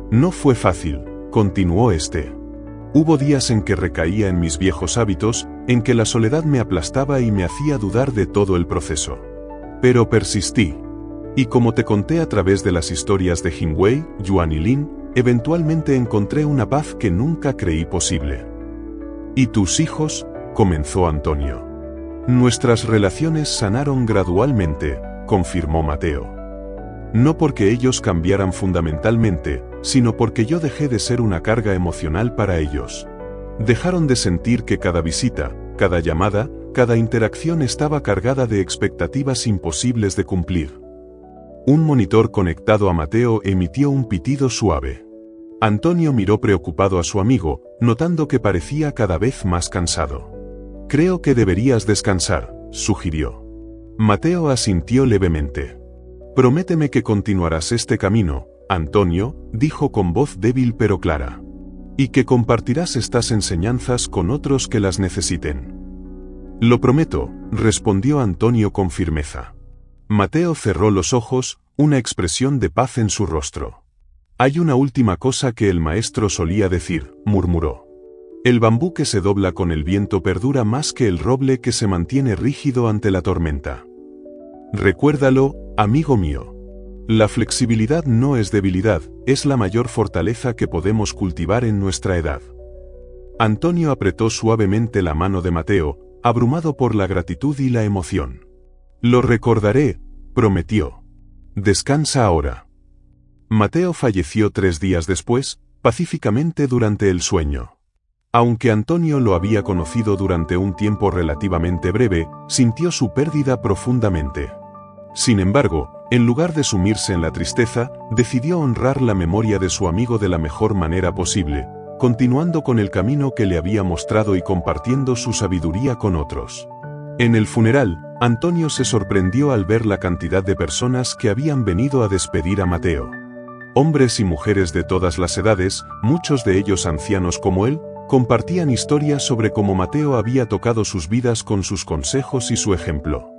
No fue fácil, continuó este. Hubo días en que recaía en mis viejos hábitos, en que la soledad me aplastaba y me hacía dudar de todo el proceso. Pero persistí. Y como te conté a través de las historias de Hingwei, Yuan y Lin, eventualmente encontré una paz que nunca creí posible. ¿Y tus hijos?, comenzó Antonio. Nuestras relaciones sanaron gradualmente, confirmó Mateo. No porque ellos cambiaran fundamentalmente, sino porque yo dejé de ser una carga emocional para ellos. Dejaron de sentir que cada visita, cada llamada, cada interacción estaba cargada de expectativas imposibles de cumplir. Un monitor conectado a Mateo emitió un pitido suave. Antonio miró preocupado a su amigo, notando que parecía cada vez más cansado. Creo que deberías descansar, sugirió. Mateo asintió levemente. Prométeme que continuarás este camino, Antonio, dijo con voz débil pero clara. Y que compartirás estas enseñanzas con otros que las necesiten. Lo prometo, respondió Antonio con firmeza. Mateo cerró los ojos, una expresión de paz en su rostro. Hay una última cosa que el maestro solía decir, murmuró. El bambú que se dobla con el viento perdura más que el roble que se mantiene rígido ante la tormenta. Recuérdalo, amigo mío. La flexibilidad no es debilidad, es la mayor fortaleza que podemos cultivar en nuestra edad. Antonio apretó suavemente la mano de Mateo, abrumado por la gratitud y la emoción. Lo recordaré, prometió. Descansa ahora. Mateo falleció 3 días después, pacíficamente durante el sueño. Aunque Antonio lo había conocido durante un tiempo relativamente breve, sintió su pérdida profundamente. Sin embargo, en lugar de sumirse en la tristeza, decidió honrar la memoria de su amigo de la mejor manera posible, continuando con el camino que le había mostrado y compartiendo su sabiduría con otros. En el funeral, Antonio se sorprendió al ver la cantidad de personas que habían venido a despedir a Mateo. Hombres y mujeres de todas las edades, muchos de ellos ancianos como él, compartían historias sobre cómo Mateo había tocado sus vidas con sus consejos y su ejemplo.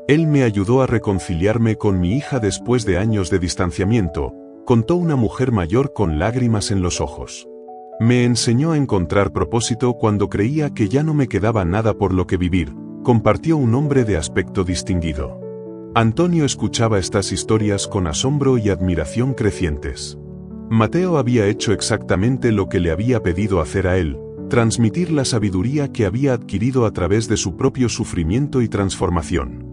Él me ayudó a reconciliarme con mi hija después de años de distanciamiento, contó una mujer mayor con lágrimas en los ojos. Me enseñó a encontrar propósito cuando creía que ya no me quedaba nada por lo que vivir, compartió un hombre de aspecto distinguido. Antonio escuchaba estas historias con asombro y admiración crecientes. Mateo había hecho exactamente lo que le había pedido hacer a él, transmitir la sabiduría que había adquirido a través de su propio sufrimiento y transformación.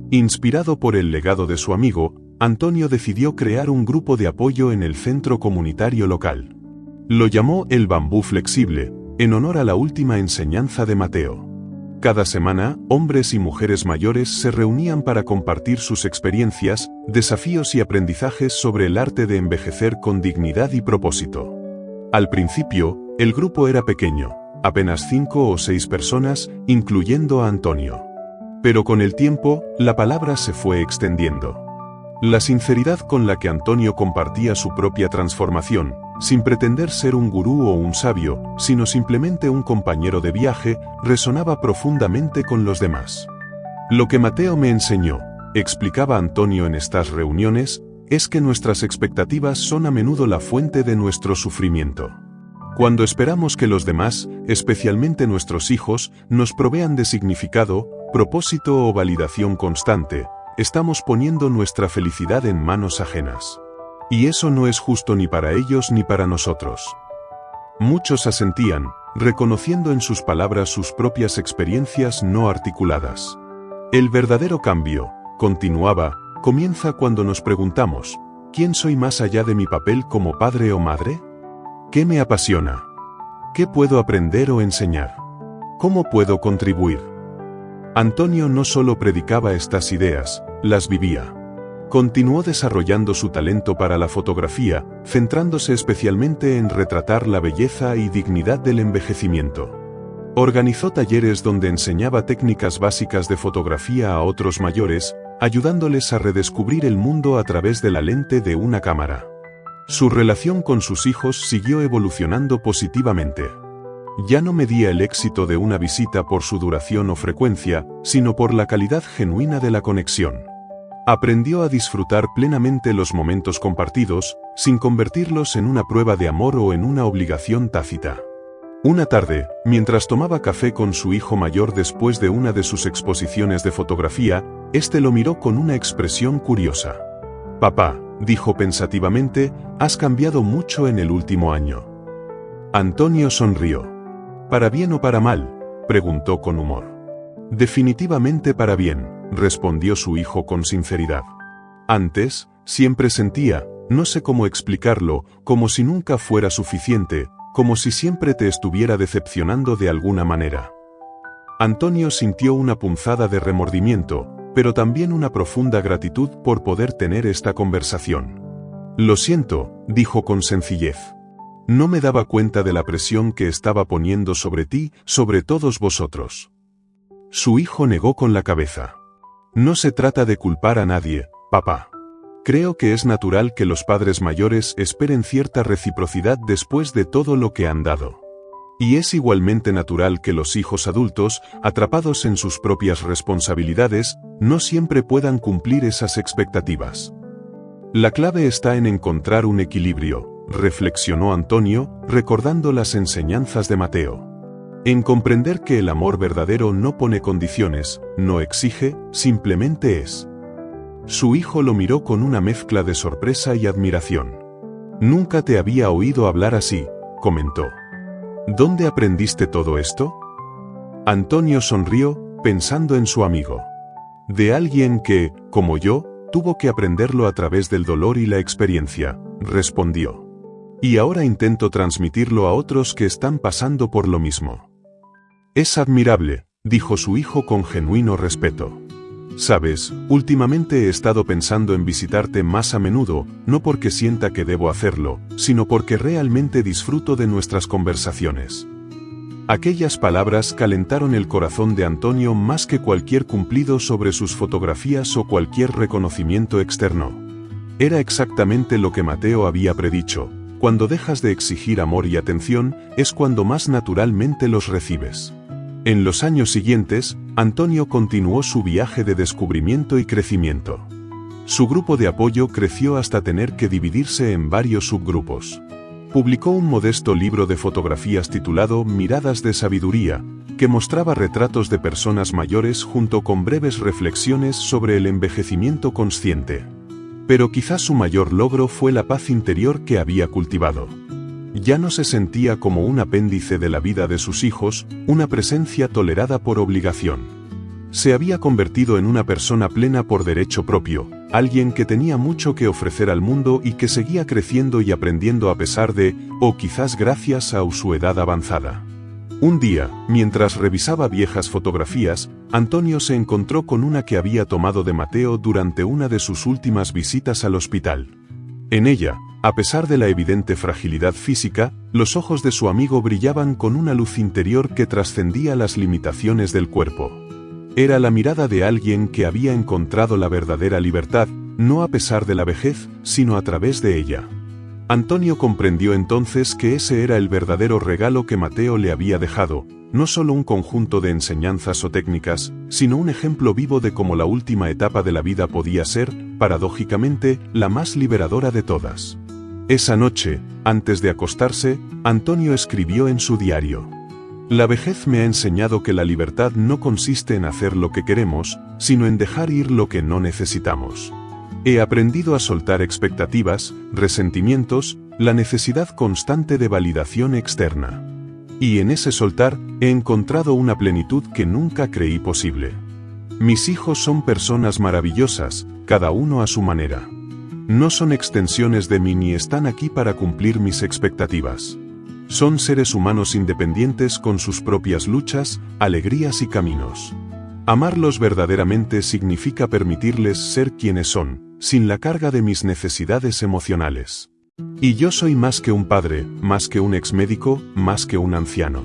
Inspirado por el legado de su amigo, Antonio decidió crear un grupo de apoyo en el centro comunitario local. Lo llamó El Bambú Flexible, en honor a la última enseñanza de Mateo. Cada semana, hombres y mujeres mayores se reunían para compartir sus experiencias, desafíos y aprendizajes sobre el arte de envejecer con dignidad y propósito. Al principio, el grupo era pequeño, apenas 5 o 6 personas, incluyendo a Antonio. Pero con el tiempo, la palabra se fue extendiendo. La sinceridad con la que Antonio compartía su propia transformación, sin pretender ser un gurú o un sabio, sino simplemente un compañero de viaje, resonaba profundamente con los demás. Lo que Mateo me enseñó, explicaba Antonio en estas reuniones, es que nuestras expectativas son a menudo la fuente de nuestro sufrimiento. Cuando esperamos que los demás, especialmente nuestros hijos, nos provean de significado, propósito o validación constante, estamos poniendo nuestra felicidad en manos ajenas. Y eso no es justo ni para ellos ni para nosotros. Muchos asentían, reconociendo en sus palabras sus propias experiencias no articuladas. El verdadero cambio, continuaba, comienza cuando nos preguntamos, ¿quién soy más allá de mi papel como padre o madre? ¿Qué me apasiona? ¿Qué puedo aprender o enseñar? ¿Cómo puedo contribuir? Antonio no solo predicaba estas ideas, las vivía. Continuó desarrollando su talento para la fotografía, centrándose especialmente en retratar la belleza y dignidad del envejecimiento. Organizó talleres donde enseñaba técnicas básicas de fotografía a otros mayores, ayudándoles a redescubrir el mundo a través de la lente de una cámara. Su relación con sus hijos siguió evolucionando positivamente. Ya no medía el éxito de una visita por su duración o frecuencia, sino por la calidad genuina de la conexión. Aprendió a disfrutar plenamente los momentos compartidos, sin convertirlos en una prueba de amor o en una obligación tácita. Una tarde, mientras tomaba café con su hijo mayor después de una de sus exposiciones de fotografía, este lo miró con una expresión curiosa. «Papá», dijo pensativamente, «has cambiado mucho en el último año». Antonio sonrió. «¿Para bien o para mal?», preguntó con humor. «Definitivamente para bien», respondió su hijo con sinceridad. «Antes, siempre sentía, no sé cómo explicarlo, como si nunca fuera suficiente, como si siempre te estuviera decepcionando de alguna manera». Antonio sintió una punzada de remordimiento, pero también una profunda gratitud por poder tener esta conversación. «Lo siento», dijo con sencillez. «No me daba cuenta de la presión que estaba poniendo sobre ti, sobre todos vosotros». Su hijo negó con la cabeza. «No se trata de culpar a nadie, papá. Creo que es natural que los padres mayores esperen cierta reciprocidad después de todo lo que han dado. Y es igualmente natural que los hijos adultos, atrapados en sus propias responsabilidades, no siempre puedan cumplir esas expectativas. La clave está en encontrar un equilibrio», reflexionó Antonio, recordando las enseñanzas de Mateo. «En comprender que el amor verdadero no pone condiciones, no exige, simplemente es». Su hijo lo miró con una mezcla de sorpresa y admiración. «Nunca te había oído hablar así», comentó. «¿Dónde aprendiste todo esto?». Antonio sonrió, pensando en su amigo. «De alguien que, como yo, tuvo que aprenderlo a través del dolor y la experiencia», respondió. «Y ahora intento transmitirlo a otros que están pasando por lo mismo». «Es admirable», dijo su hijo con genuino respeto. «Sabes, últimamente he estado pensando en visitarte más a menudo, no porque sienta que debo hacerlo, sino porque realmente disfruto de nuestras conversaciones». Aquellas palabras calentaron el corazón de Antonio más que cualquier cumplido sobre sus fotografías o cualquier reconocimiento externo. Era exactamente lo que Mateo había predicho: cuando dejas de exigir amor y atención, es cuando más naturalmente los recibes. En los años siguientes, Antonio continuó su viaje de descubrimiento y crecimiento. Su grupo de apoyo creció hasta tener que dividirse en varios subgrupos. Publicó un modesto libro de fotografías titulado Miradas de Sabiduría, que mostraba retratos de personas mayores junto con breves reflexiones sobre el envejecimiento consciente. Pero quizás su mayor logro fue la paz interior que había cultivado. Ya no se sentía como un apéndice de la vida de sus hijos, una presencia tolerada por obligación. Se había convertido en una persona plena por derecho propio, alguien que tenía mucho que ofrecer al mundo y que seguía creciendo y aprendiendo a pesar de, o quizás gracias a su edad avanzada. Un día, mientras revisaba viejas fotografías, Antonio se encontró con una que había tomado de Mateo durante una de sus últimas visitas al hospital. En ella, a pesar de la evidente fragilidad física, los ojos de su amigo brillaban con una luz interior que trascendía las limitaciones del cuerpo. Era la mirada de alguien que había encontrado la verdadera libertad, no a pesar de la vejez, sino a través de ella. Antonio comprendió entonces que ese era el verdadero regalo que Mateo le había dejado, no solo un conjunto de enseñanzas o técnicas, sino un ejemplo vivo de cómo la última etapa de la vida podía ser, paradójicamente, la más liberadora de todas. Esa noche, antes de acostarse, Antonio escribió en su diario: «La vejez me ha enseñado que la libertad no consiste en hacer lo que queremos, sino en dejar ir lo que no necesitamos. He aprendido a soltar expectativas, resentimientos, la necesidad constante de validación externa. Y en ese soltar, he encontrado una plenitud que nunca creí posible. Mis hijos son personas maravillosas, cada uno a su manera. No son extensiones de mí ni están aquí para cumplir mis expectativas. Son seres humanos independientes con sus propias luchas, alegrías y caminos. Amarlos verdaderamente significa permitirles ser quienes son, sin la carga de mis necesidades emocionales. Y yo soy más que un padre, más que un exmédico, más que un anciano.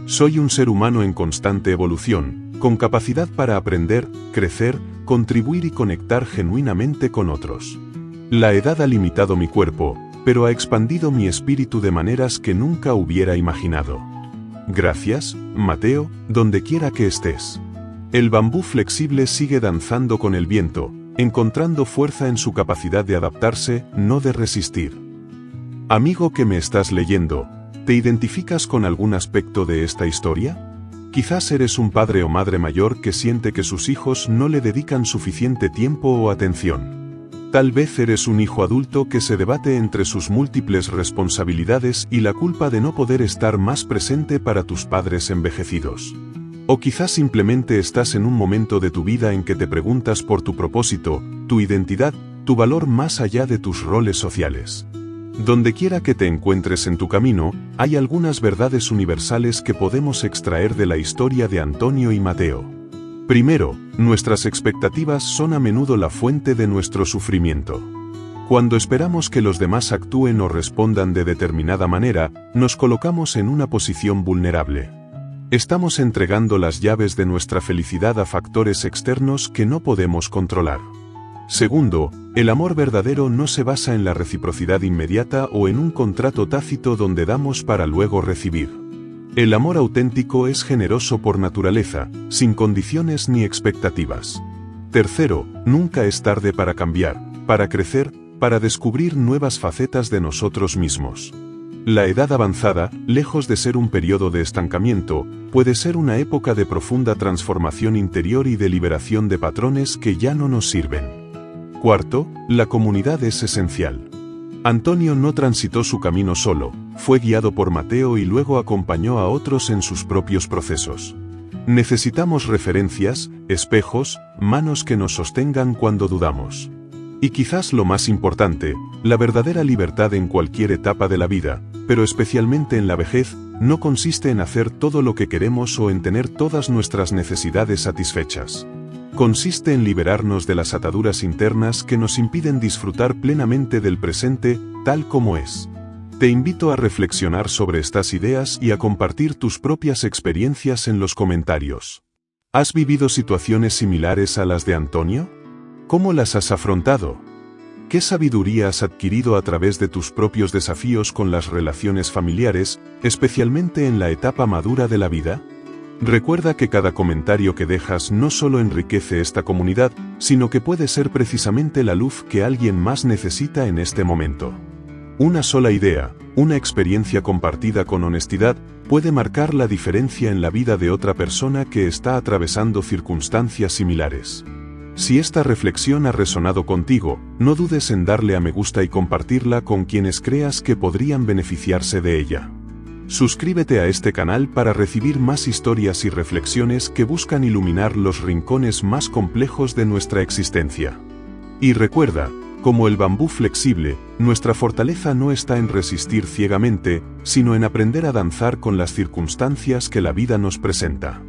Soy un ser humano en constante evolución, con capacidad para aprender, crecer, contribuir y conectar genuinamente con otros. La edad ha limitado mi cuerpo, pero ha expandido mi espíritu de maneras que nunca hubiera imaginado. Gracias, Mateo, donde quiera que estés». El bambú flexible sigue danzando con el viento, encontrando fuerza en su capacidad de adaptarse, no de resistir. Amigo que me estás leyendo, ¿te identificas con algún aspecto de esta historia? Quizás eres un padre o madre mayor que siente que sus hijos no le dedican suficiente tiempo o atención. Tal vez eres un hijo adulto que se debate entre sus múltiples responsabilidades y la culpa de no poder estar más presente para tus padres envejecidos. O quizás simplemente estás en un momento de tu vida en que te preguntas por tu propósito, tu identidad, tu valor más allá de tus roles sociales. Donde quiera que te encuentres en tu camino, hay algunas verdades universales que podemos extraer de la historia de Antonio y Mateo. Primero, nuestras expectativas son a menudo la fuente de nuestro sufrimiento. Cuando esperamos que los demás actúen o respondan de determinada manera, nos colocamos en una posición vulnerable. Estamos entregando las llaves de nuestra felicidad a factores externos que no podemos controlar. Segundo, el amor verdadero no se basa en la reciprocidad inmediata o en un contrato tácito donde damos para luego recibir. El amor auténtico es generoso por naturaleza, sin condiciones ni expectativas. Tercero, nunca es tarde para cambiar, para crecer, para descubrir nuevas facetas de nosotros mismos. La edad avanzada, lejos de ser un periodo de estancamiento, puede ser una época de profunda transformación interior y de liberación de patrones que ya no nos sirven. Cuarto, la comunidad es esencial. Antonio no transitó su camino solo, fue guiado por Mateo y luego acompañó a otros en sus propios procesos. Necesitamos referencias, espejos, manos que nos sostengan cuando dudamos. Y quizás lo más importante, la verdadera libertad en cualquier etapa de la vida, pero especialmente en la vejez, no consiste en hacer todo lo que queremos o en tener todas nuestras necesidades satisfechas. Consiste en liberarnos de las ataduras internas que nos impiden disfrutar plenamente del presente, tal como es. Te invito a reflexionar sobre estas ideas y a compartir tus propias experiencias en los comentarios. ¿Has vivido situaciones similares a las de Antonio? ¿Cómo las has afrontado? ¿Qué sabiduría has adquirido a través de tus propios desafíos con las relaciones familiares, especialmente en la etapa madura de la vida? Recuerda que cada comentario que dejas no solo enriquece esta comunidad, sino que puede ser precisamente la luz que alguien más necesita en este momento. Una sola idea, una experiencia compartida con honestidad, puede marcar la diferencia en la vida de otra persona que está atravesando circunstancias similares. Si esta reflexión ha resonado contigo, no dudes en darle a me gusta y compartirla con quienes creas que podrían beneficiarse de ella. Suscríbete a este canal para recibir más historias y reflexiones que buscan iluminar los rincones más complejos de nuestra existencia. Y recuerda, como el bambú flexible, nuestra fortaleza no está en resistir ciegamente, sino en aprender a danzar con las circunstancias que la vida nos presenta.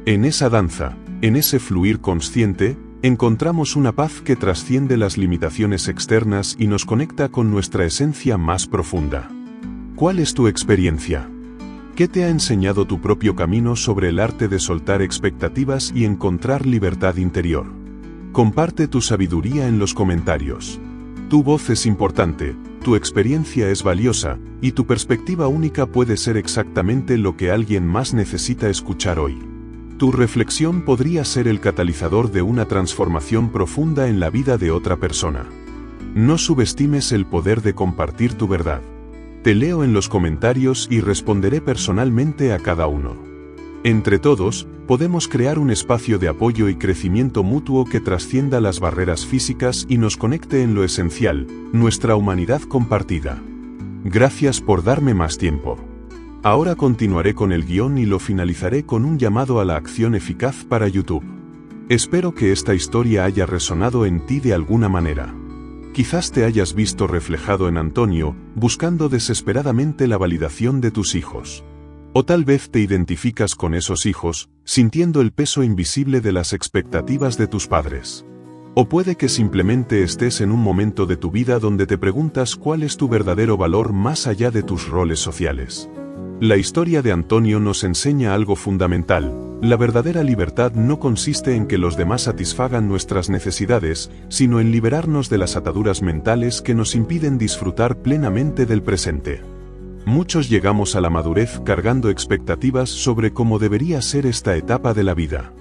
En esa danza, en ese fluir consciente, encontramos una paz que trasciende las limitaciones externas y nos conecta con nuestra esencia más profunda. ¿Cuál es tu experiencia? ¿Qué te ha enseñado tu propio camino sobre el arte de soltar expectativas y encontrar libertad interior? Comparte tu sabiduría en los comentarios. Tu voz es importante, tu experiencia es valiosa, y tu perspectiva única puede ser exactamente lo que alguien más necesita escuchar hoy. Tu reflexión podría ser el catalizador de una transformación profunda en la vida de otra persona. No subestimes el poder de compartir tu verdad. Te leo en los comentarios y responderé personalmente a cada uno. Entre todos, podemos crear un espacio de apoyo y crecimiento mutuo que trascienda las barreras físicas y nos conecte en lo esencial, nuestra humanidad compartida. Gracias por darme más tiempo. Ahora continuaré con el guión y lo finalizaré con un llamado a la acción eficaz para YouTube. Espero que esta historia haya resonado en ti de alguna manera. Quizás te hayas visto reflejado en Antonio, buscando desesperadamente la validación de tus hijos. O tal vez te identificas con esos hijos, sintiendo el peso invisible de las expectativas de tus padres. O puede que simplemente estés en un momento de tu vida donde te preguntas cuál es tu verdadero valor más allá de tus roles sociales. La historia de Antonio nos enseña algo fundamental: la verdadera libertad no consiste en que los demás satisfagan nuestras necesidades, sino en liberarnos de las ataduras mentales que nos impiden disfrutar plenamente del presente. Muchos llegamos a la madurez cargando expectativas sobre cómo debería ser esta etapa de la vida.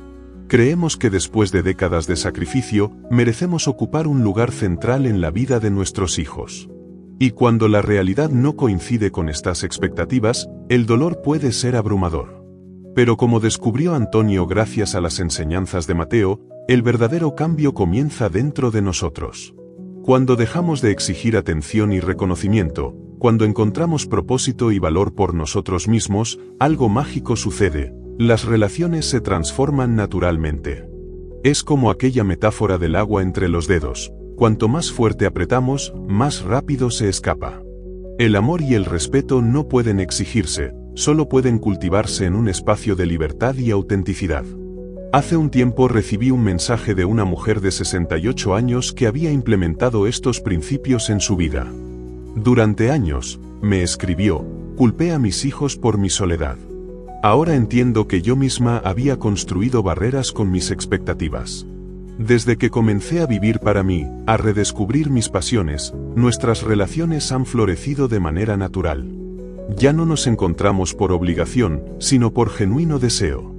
Creemos que después de décadas de sacrificio, merecemos ocupar un lugar central en la vida de nuestros hijos. Y cuando la realidad no coincide con estas expectativas, el dolor puede ser abrumador. Pero como descubrió Antonio gracias a las enseñanzas de Mateo, el verdadero cambio comienza dentro de nosotros. Cuando dejamos de exigir atención y reconocimiento, cuando encontramos propósito y valor por nosotros mismos, algo mágico sucede: las relaciones se transforman naturalmente. Es como aquella metáfora del agua entre los dedos: cuanto más fuerte apretamos, más rápido se escapa. El amor y el respeto no pueden exigirse, solo pueden cultivarse en un espacio de libertad y autenticidad. Hace un tiempo recibí un mensaje de una mujer de 68 años que había implementado estos principios en su vida. Durante años, me escribió, culpé a mis hijos por mi soledad. Ahora entiendo que yo misma había construido barreras con mis expectativas. Desde que comencé a vivir para mí, a redescubrir mis pasiones, nuestras relaciones han florecido de manera natural. Ya no nos encontramos por obligación, sino por genuino deseo.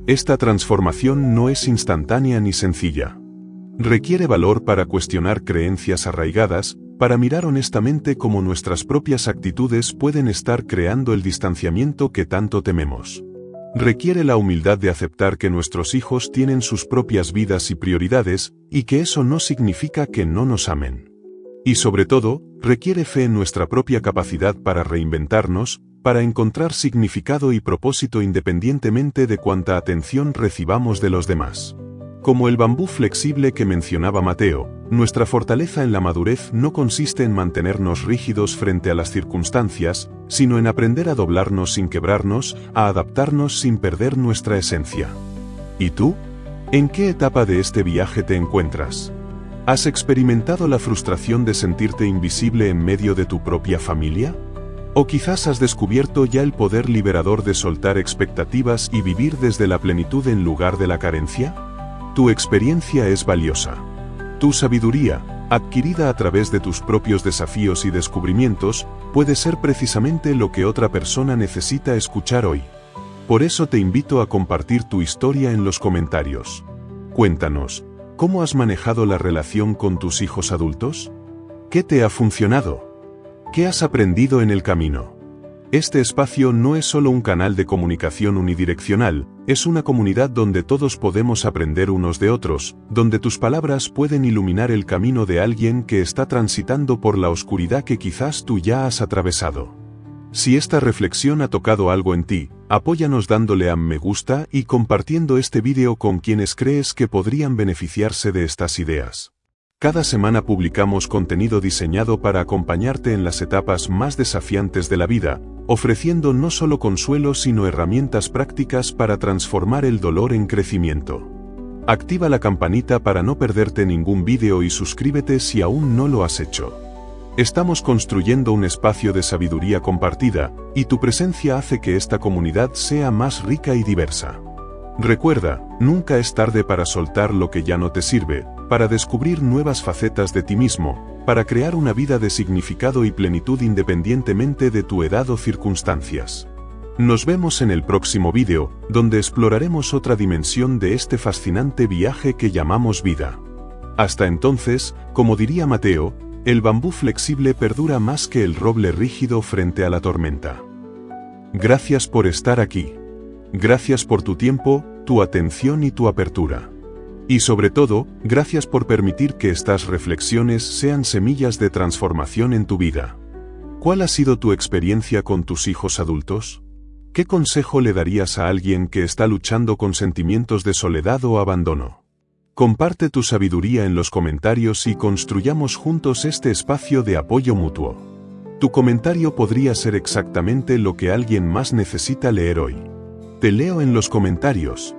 Esta transformación no es instantánea ni sencilla. Requiere valor para cuestionar creencias arraigadas, para mirar honestamente cómo nuestras propias actitudes pueden estar creando el distanciamiento que tanto tememos. Requiere la humildad de aceptar que nuestros hijos tienen sus propias vidas y prioridades, y que eso no significa que no nos amen. Y sobre todo, requiere fe en nuestra propia capacidad para reinventarnos, para encontrar significado y propósito independientemente de cuánta atención recibamos de los demás. Como el bambú flexible que mencionaba Mateo, nuestra fortaleza en la madurez no consiste en mantenernos rígidos frente a las circunstancias, sino en aprender a doblarnos sin quebrarnos, a adaptarnos sin perder nuestra esencia. ¿Y tú? ¿En qué etapa de este viaje te encuentras? ¿Has experimentado la frustración de sentirte invisible en medio de tu propia familia? ¿O quizás has descubierto ya el poder liberador de soltar expectativas y vivir desde la plenitud en lugar de la carencia? Tu experiencia es valiosa. Tu sabiduría, adquirida a través de tus propios desafíos y descubrimientos, puede ser precisamente lo que otra persona necesita escuchar hoy. Por eso te invito a compartir tu historia en los comentarios. Cuéntanos, ¿cómo has manejado la relación con tus hijos adultos? ¿Qué te ha funcionado? ¿Qué has aprendido en el camino? Este espacio no es solo un canal de comunicación unidireccional, es una comunidad donde todos podemos aprender unos de otros, donde tus palabras pueden iluminar el camino de alguien que está transitando por la oscuridad que quizás tú ya has atravesado. Si esta reflexión ha tocado algo en ti, apóyanos dándole a me gusta y compartiendo este vídeo con quienes crees que podrían beneficiarse de estas ideas. Cada semana publicamos contenido diseñado para acompañarte en las etapas más desafiantes de la vida, ofreciendo no solo consuelo sino herramientas prácticas para transformar el dolor en crecimiento. Activa la campanita para no perderte ningún vídeo y suscríbete si aún no lo has hecho. Estamos construyendo un espacio de sabiduría compartida, y tu presencia hace que esta comunidad sea más rica y diversa. Recuerda, nunca es tarde para soltar lo que ya no te sirve, para descubrir nuevas facetas de ti mismo, para crear una vida de significado y plenitud independientemente de tu edad o circunstancias. Nos vemos en el próximo vídeo, donde exploraremos otra dimensión de este fascinante viaje que llamamos vida. Hasta entonces, como diría Mateo, el bambú flexible perdura más que el roble rígido frente a la tormenta. Gracias por estar aquí. Gracias por tu tiempo, tu atención y tu apertura. Y sobre todo, gracias por permitir que estas reflexiones sean semillas de transformación en tu vida. ¿Cuál ha sido tu experiencia con tus hijos adultos? ¿Qué consejo le darías a alguien que está luchando con sentimientos de soledad o abandono? Comparte tu sabiduría en los comentarios y construyamos juntos este espacio de apoyo mutuo. Tu comentario podría ser exactamente lo que alguien más necesita leer hoy. Te leo en los comentarios.